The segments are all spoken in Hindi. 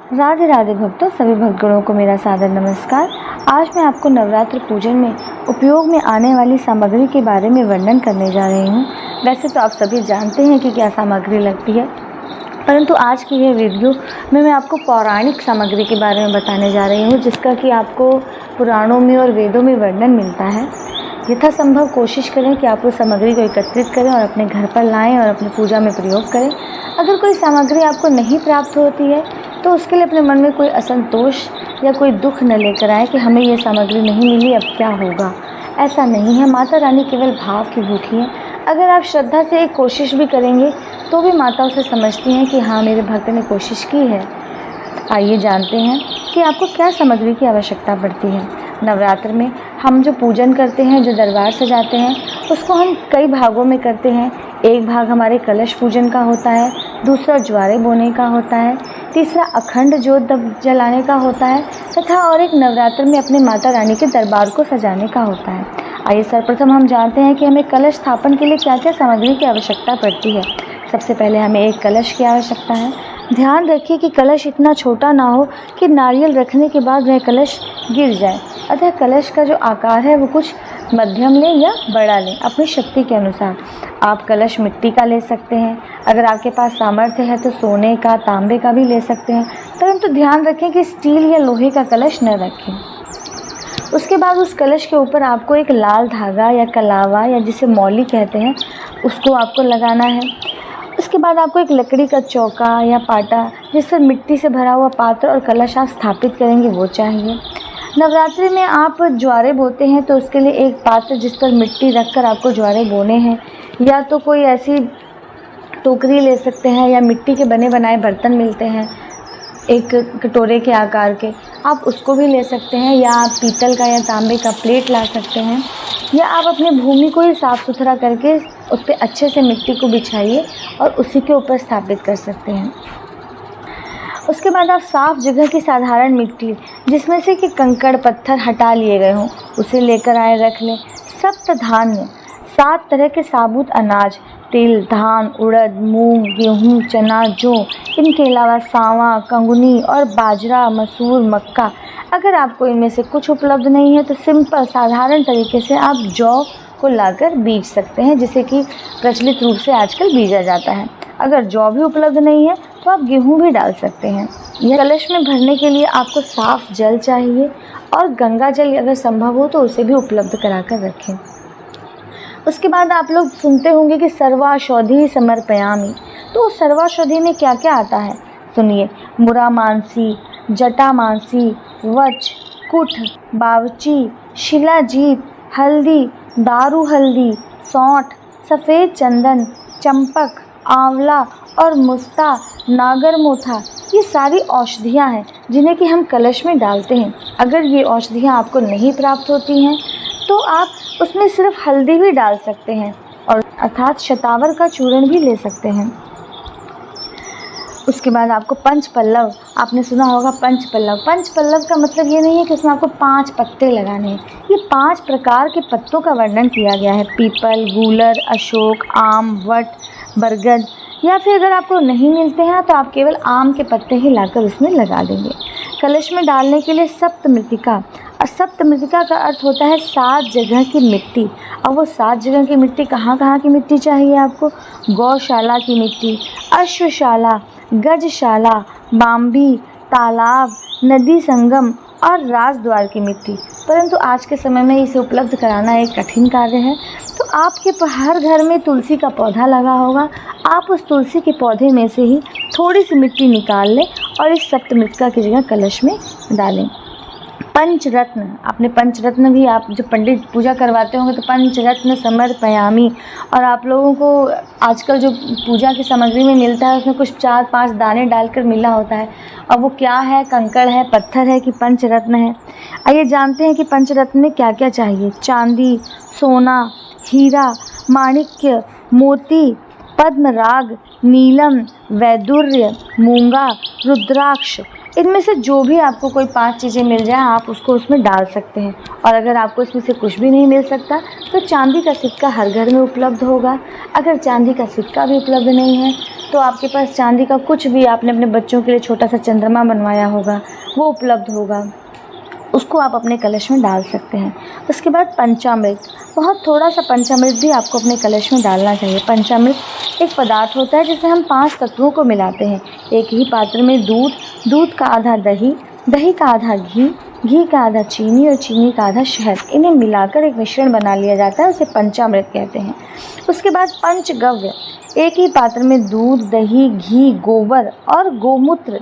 राधे राधे भक्तों, सभी भक्तगणों को मेरा सादर नमस्कार। आज मैं आपको नवरात्र पूजन में उपयोग में आने वाली सामग्री के बारे में वर्णन करने जा रही हूँ। वैसे तो आप सभी जानते हैं कि क्या सामग्री लगती है, परंतु आज की यह वीडियो में मैं आपको पौराणिक सामग्री के बारे में बताने जा रही हूँ, जिसका कि आपको पुराणों में और वेदों में वर्णन मिलता है। यथासंभव कोशिश करें कि आप उस सामग्री को एकत्रित करें और अपने घर पर लाएं और अपनी पूजा में प्रयोग करें। अगर कोई सामग्री आपको नहीं प्राप्त होती है तो उसके लिए अपने मन में कोई असंतोष या कोई दुख न लेकर आए कि हमें ये सामग्री नहीं मिली, अब क्या होगा। ऐसा नहीं है, माता रानी केवल भाव की भूखी है। अगर आप श्रद्धा से एक कोशिश भी करेंगे तो भी माता उसे समझती हैं कि हाँ, मेरे भक्त ने कोशिश की है। आइए जानते हैं कि आपको क्या सामग्री की आवश्यकता पड़ती है। नवरात्र में हम जो पूजन करते हैं, जो दरबार सजाते हैं, उसको हम कई भागों में करते हैं। एक भाग हमारे कलश पूजन का होता है, दूसरा ज्वारे बोने का होता है, तीसरा अखंड ज्योत जलाने का होता है तथा और एक नवरात्र में अपने माता रानी के दरबार को सजाने का होता है। आइए सर्वप्रथम हम जानते हैं कि हमें कलश स्थापन के लिए क्या क्या सामग्री की आवश्यकता पड़ती है। सबसे पहले हमें एक कलश की आवश्यकता है। ध्यान रखिए कि कलश इतना छोटा ना हो कि नारियल रखने के बाद वह कलश गिर जाए। अतः कलश का जो आकार है वो कुछ मध्यम लें या बड़ा लें, अपनी शक्ति के अनुसार। आप कलश मिट्टी का ले सकते हैं, अगर आपके पास सामर्थ्य है तो सोने का, तांबे का भी ले सकते हैं, परंतु ध्यान रखें कि स्टील या लोहे का कलश न रखें। उसके बाद उस कलश के ऊपर आपको एक लाल धागा या कलावा या जिसे मौली कहते हैं, उसको आपको लगाना है। उसके बाद आपको एक लकड़ी का चौका या पाटा जिस पर मिट्टी से भरा हुआ पात्र और कलश आप स्थापित करेंगे वो चाहिए। नवरात्रि में आप ज्वारे बोते हैं तो उसके लिए एक पात्र जिस पर मिट्टी रखकर आपको ज्वारे बोने हैं, या तो कोई ऐसी टोकरी ले सकते हैं या मिट्टी के बने बनाए बर्तन मिलते हैं एक कटोरे के आकार के, आप उसको भी ले सकते हैं, या आप पीतल का या तांबे का प्लेट ला सकते हैं, या आप अपने भूमि को ही साफ़ सुथरा करके उस पर अच्छे से मिट्टी को बिछाइए और उसी के ऊपर स्थापित कर सकते हैं। उसके बाद आप साफ़ जगह की साधारण मिट्टी जिसमें से कि कंकड़ पत्थर हटा लिए गए हों उसे लेकर आए रख लें। सप्त धान्य 7 तरह के साबुत अनाज, तिल, धान, उड़द, मूंग, गेहूँ, चना, जौ, इनके अलावा सांवा, कंगनी और बाजरा, मसूर, मक्का। अगर आपको इनमें से कुछ उपलब्ध नहीं है तो सिंपल साधारण तरीके से आप जौ को लाकर बीज सकते हैं, जिसे कि प्रचलित रूप से आजकल बीजा जाता है। अगर जौ भी उपलब्ध नहीं है तो आप गेहूँ भी डाल सकते हैं। यह कलश में भरने के लिए आपको साफ़ जल चाहिए और गंगा जल अगर संभव हो तो उसे भी उपलब्ध करा कर रखें। उसके बाद आप लोग सुनते होंगे कि सर्वाशोधि समर्पयामि, तो सर्वाशोधि में क्या क्या आता है सुनिए। मुरामांसी, जटामांसी, वच, कुठ, बावची, शिलाजीत, हल्दी, दारू हल्दी, सौंठ, सफ़ेद चंदन, चंपक, आंवला और मुस्ता, नागरमोथा, ये सारी औषधियाँ हैं जिन्हें कि हम कलश में डालते हैं। अगर ये औषधियाँ आपको नहीं प्राप्त होती हैं तो आप उसमें सिर्फ हल्दी भी डाल सकते हैं और अर्थात शतावर का चूर्ण भी ले सकते हैं। उसके बाद आपको पंचपल्लव, आपने सुना होगा पंचपल्लव। पंचपल्लव का मतलब ये नहीं है कि उसमें आपको 5 पत्ते लगाने हैं, ये 5 प्रकार के पत्तों का वर्णन किया गया है। पीपल, गूलर, अशोक, आम, वट, बरगद, या फिर अगर आपको नहीं मिलते हैं तो आप केवल आम के पत्ते ही लाकर उसमें लगा देंगे। कलश में डालने के लिए सप्तमृतिका, और सप्तमृतिका का अर्थ होता है 7 जगह की मिट्टी। अब वो 7 जगह की मिट्टी कहाँ कहाँ की मिट्टी चाहिए आपको? गौशाला की मिट्टी, अश्वशाला, गजशाला, बाम्बी, तालाब, नदी संगम और राजद्वार की मिट्टी। परंतु आज के समय में इसे उपलब्ध कराना एक कठिन कार्य है। तो आपके हर घर में तुलसी का पौधा लगा होगा, आप उस तुलसी के पौधे में से ही थोड़ी सी मिट्टी निकाल लें और इस सप्तमृतिका की जगह कलश में डालें। पंचरत्न, आपने पंचरत्न भी, आप जो पंडित पूजा करवाते होंगे तो पंचरत्न समर्पयामि, और आप लोगों को आजकल जो पूजा की सामग्री में मिलता है उसमें कुछ 4-5 दाने डालकर मिला होता है। अब वो क्या है, कंकड़ है, पत्थर है कि पंचरत्न है? आइए जानते हैं कि पंचरत्न में क्या क्या चाहिए। चांदी, सोना, हीरा, माणिक्य, मोती, पद्मराग, नीलम, वैदुर्य, मूंगा, रुद्राक्ष, इनमें से जो भी आपको कोई 5 चीज़ें मिल जाए आप उसको उसमें डाल सकते हैं। और अगर आपको इसमें से कुछ भी नहीं मिल सकता तो चांदी का सिक्का हर घर में उपलब्ध होगा। अगर चांदी का सिक्का भी उपलब्ध नहीं है तो आपके पास चांदी का कुछ भी, आपने अपने बच्चों के लिए छोटा सा चंद्रमा बनवाया होगा, वो उपलब्ध होगा, उसको आप अपने कलश में डाल सकते हैं। उसके बाद पंचामृत, बहुत थोड़ा सा पंचामृत भी आपको अपने कलश में डालना चाहिए। पंचामृत एक पदार्थ होता है जिसमें हम 5 तत्वों को मिलाते हैं। एक ही पात्र में दूध का आधा दही का आधा घी का आधा चीनी और चीनी का आधा शहद, इन्हें मिलाकर एक मिश्रण बना लिया जाता है, उसे पंचामृत कहते हैं। उसके बाद पंचगव्य, एक ही पात्र में दूध, दही, घी, गोबर और गोमूत्र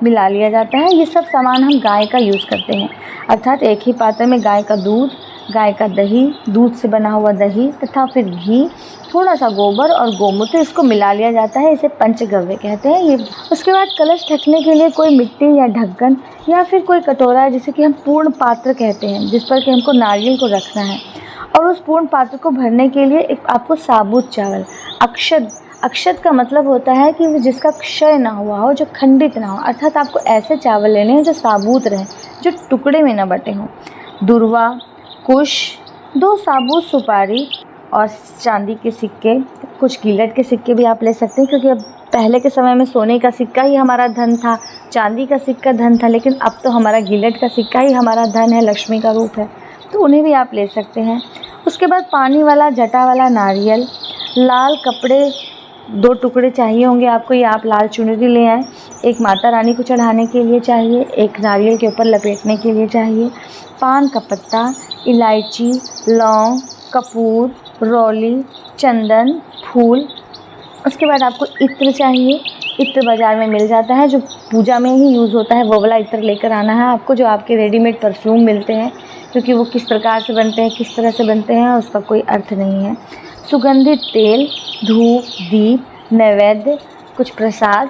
मिला लिया जाता है। ये सब सामान हम गाय का यूज़ करते हैं, अर्थात एक ही पात्र में गाय का दूध, गाय का दही, दूध से बना हुआ दही तथा फिर घी, थोड़ा सा गोबर और गोमूत्र, इसको मिला लिया जाता है, इसे पंचगव्य कहते हैं ये। उसके बाद कलश ढकने के लिए कोई मिट्टी या ढक्कन या फिर कोई कटोरा है जिसे कि हम पूर्ण पात्र कहते हैं, जिस पर कि हमको नारियल को रखना है। और उस पूर्ण पात्र को भरने के लिए एक आपको साबुत चावल, अक्षत का मतलब होता है कि जिसका क्षय ना हुआ हो, जो खंडित ना हो, अर्थात आपको ऐसे चावल लेने हैं जो साबुत रहें, जो टुकड़े में ना बटे हों। दुर्वा, कुश, 2 साबुत सुपारी और चांदी के सिक्के, कुछ गिलट के सिक्के भी आप ले सकते हैं, क्योंकि अब पहले के समय में सोने का सिक्का ही हमारा धन था, चांदी का सिक्का धन था, लेकिन अब तो हमारा गिलट का सिक्का ही हमारा धन है, लक्ष्मी का रूप है, तो उन्हें भी आप ले सकते हैं। उसके बाद पानी वाला जटा वाला नारियल, लाल कपड़े 2 टुकड़े चाहिए होंगे आपको, या आप लाल चुनरी ले आएँ। एक माता रानी को चढ़ाने के लिए चाहिए, एक नारियल के ऊपर लपेटने के लिए चाहिए। पान का पत्ता, इलायची, लौंग, कपूर, रौली, चंदन, फूल। उसके बाद आपको इत्र चाहिए। इत्र बाज़ार में मिल जाता है, जो पूजा में ही यूज़ होता है, वो वाला इत्र लेकर आना है आपको, जो आपके रेडीमेड परफ्यूम मिलते हैं, क्योंकि वो किस प्रकार से बनते हैं, किस तरह से बनते हैं, उसका कोई अर्थ नहीं है। सुगंधित तेल, धूप, दीप, नैवेद्य, कुछ प्रसाद,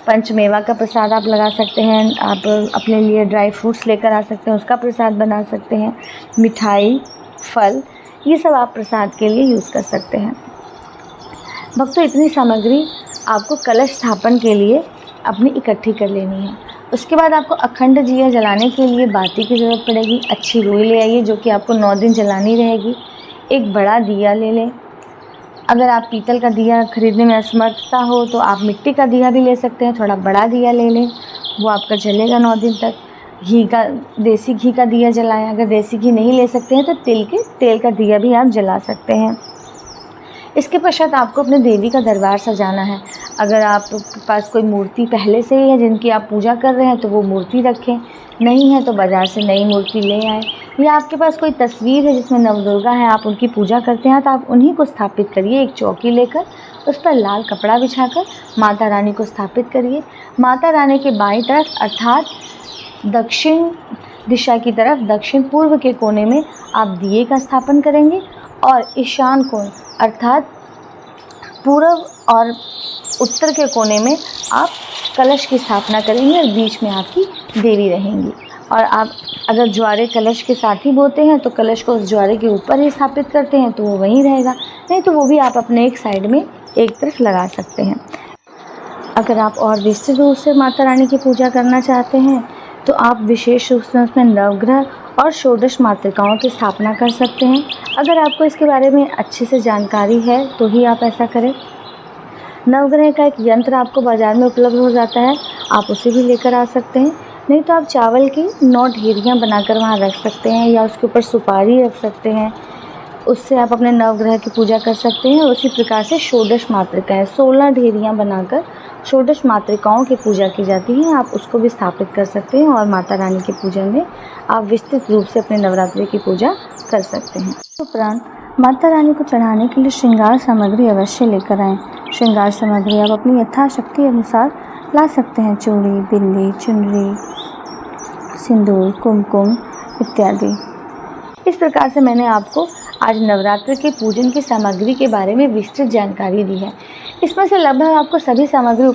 पंचमेवा का प्रसाद आप लगा सकते हैं। आप अपने लिए ड्राई फ्रूट्स लेकर आ सकते हैं, उसका प्रसाद बना सकते हैं। मिठाई, फल, ये सब आप प्रसाद के लिए यूज़ कर सकते हैं। भक्तों, इतनी सामग्री आपको कलश स्थापन के लिए अपनी इकट्ठी कर लेनी है। उसके बाद आपको अखंड दिया जलाने के लिए बाती की ज़रूरत पड़ेगी। अच्छी रुई ले आइए, जो कि आपको 9 दिन जलानी रहेगी। एक बड़ा दिया ले लें। अगर आप पीतल का दिया खरीदने में असमर्थता हो तो आप मिट्टी का दिया भी ले सकते हैं, थोड़ा बड़ा दिया ले लें, वो आपका जलेगा 9 दिन तक। देसी घी का दिया जलाएं। अगर देसी घी नहीं ले सकते हैं तो तेल का दिया भी आप जला सकते हैं। इसके पश्चात आपको अपने देवी का दरबार सजाना है। अगर आपके पास कोई मूर्ति पहले से ही है जिनकी आप पूजा कर रहे हैं तो वो मूर्ति रखें, नहीं है तो बाज़ार से नई मूर्ति ले आएँ। या आपके पास कोई तस्वीर है जिसमें नवदुर्गा है, आप उनकी पूजा करते हैं, तो आप उन्हीं को स्थापित करिए। एक चौकी लेकर उस पर लाल कपड़ा बिछाकर माता रानी को स्थापित करिए। माता रानी के बाईं तरफ अर्थात दक्षिण दिशा की तरफ, दक्षिण पूर्व के कोने में आप दिए का स्थापन करेंगे और ईशान कोण अर्थात पूर्व और उत्तर के कोने में आप कलश की स्थापना करेंगे और बीच में आपकी देवी रहेंगी। और आप अगर ज्वारे कलश के साथ ही बोते हैं तो कलश को उस ज्वारे के ऊपर ही स्थापित करते हैं तो वो वहीं रहेगा, नहीं तो वो भी आप अपने एक साइड में एक तरफ लगा सकते हैं। अगर आप और विस्तृत रूप से माता रानी की पूजा करना चाहते हैं तो आप विशेष रूप से उसमें नवग्रह और षोडश मातृकाओं की स्थापना कर सकते हैं। अगर आपको इसके बारे में अच्छे से जानकारी है तो ही आप ऐसा करें। नवग्रह का एक यंत्र आपको बाज़ार में उपलब्ध हो जाता है, आप उसे भी लेकर आ सकते हैं। नहीं तो आप चावल की 9 ढेरियाँ बनाकर वहाँ रख सकते हैं या उसके ऊपर सुपारी रख सकते हैं, उससे आप अपने नवग्रह की पूजा कर सकते हैं। उसी प्रकार से षोडश मातृकाएँ 16 ढेरियाँ बनाकर षोडश मातृकाओं की पूजा की जाती है, आप उसको भी स्थापित कर सकते हैं और माता रानी के पूजन में आप विस्तृत रूप से अपने नवरात्रि की पूजा कर सकते हैं। उपरांत माता रानी को चढ़ाने के लिए श्रृंगार सामग्री अवश्य लेकर आएँ। श्रृंगार सामग्री आप अपनी यथाशक्ति अनुसार ला सकते हैं। चूड़ी, बिंदी, चुनरी, सिंदूर, कुमकुम इत्यादि। इस प्रकार से मैंने आपको आज नवरात्र के पूजन की सामग्री के बारे में विस्तृत जानकारी दी है। इसमें से लगभग आपको सभी सामग्री